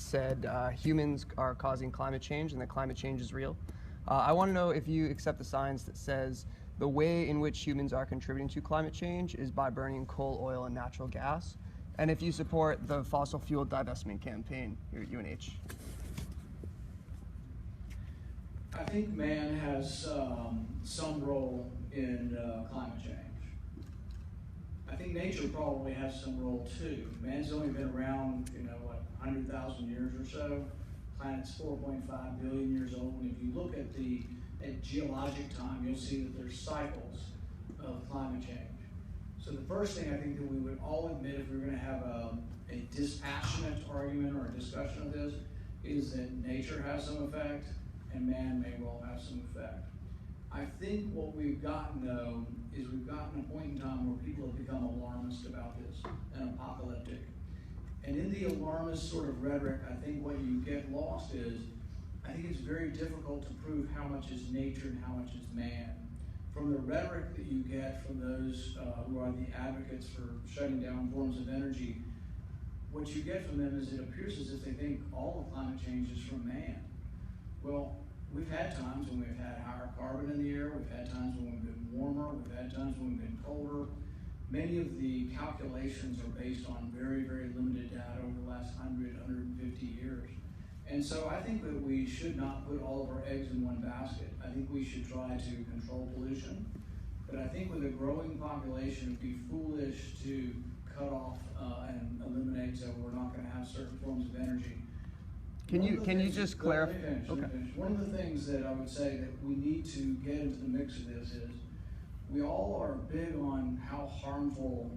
said humans are causing climate change and that climate change is real. I want to know if you accept the science that says the way in which humans are contributing to climate change is by burning coal, oil, and natural gas, and if you support the fossil fuel divestment campaign here at UNH. I think man has some role in climate change. I think nature probably has some role too. Man's only been around, 100,000 years or so. Planet's 4.5 billion years old. And if you look at geologic time, you'll see that there's cycles of climate change. So the first thing I think that we would all admit if we were going to have a dispassionate argument or a discussion of this is that nature has some effect and man may well have some effect. I think what we've gotten, though, is we've gotten a point in time where people have become alarmist about this and apocalyptic. And in the alarmist sort of rhetoric, I think what you get lost is, I think it's very difficult to prove how much is nature and how much is man. From the rhetoric that you get from those who are the advocates for shutting down forms of energy, what you get from them is it appears as if they think all of climate change is from man. Well, we've had times when we've had higher carbon in the air, we've had times when we've been warmer, we've had times when we've been colder. Many of the calculations are based on very, very limited data over the last 100, 150 years. And so I think that we should not put all of our eggs in one basket. I think we should try to control pollution. But I think with a growing population, it'd be foolish to cut off and eliminate, so we're not going to have certain forms of energy. Can you just clarify? Okay. One of the things that I would say that we need to get into the mix of this is we all are big on how harmful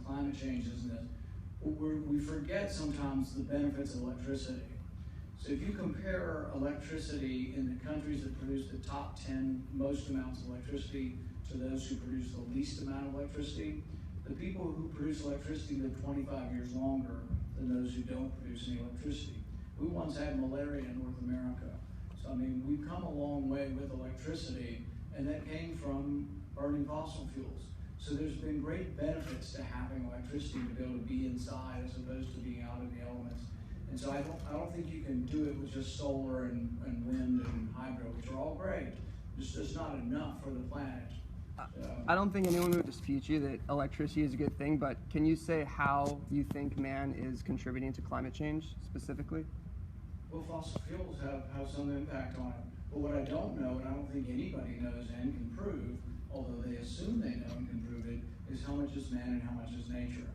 climate change is in this. We forget sometimes the benefits of electricity. So if you compare electricity in the countries that produce the top 10 most amounts of electricity to those who produce the least amount of electricity, the people who produce electricity live 25 years longer than those who don't produce any electricity. We once had malaria in North America. So, we've come a long way with electricity, and that came from burning fossil fuels. So there's been great benefits to having electricity to be able to be inside as opposed to being out in the elements. And so I don't think you can do it with just solar and wind and hydro, which are all great. It's just not enough for the planet. I don't think anyone would dispute you that electricity is a good thing, but can you say how you think man is contributing to climate change specifically? Well, fossil fuels have some impact on it. But what I don't know, and I don't think anybody knows and can prove, although they assume they know and can prove it, is how much is man and how much is nature.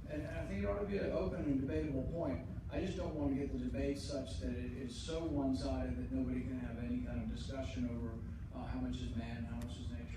And I think it ought to be an open and debatable point. I just don't want to get the debate such that it is so one-sided that nobody can have any kind of discussion over how much is man and how much is nature.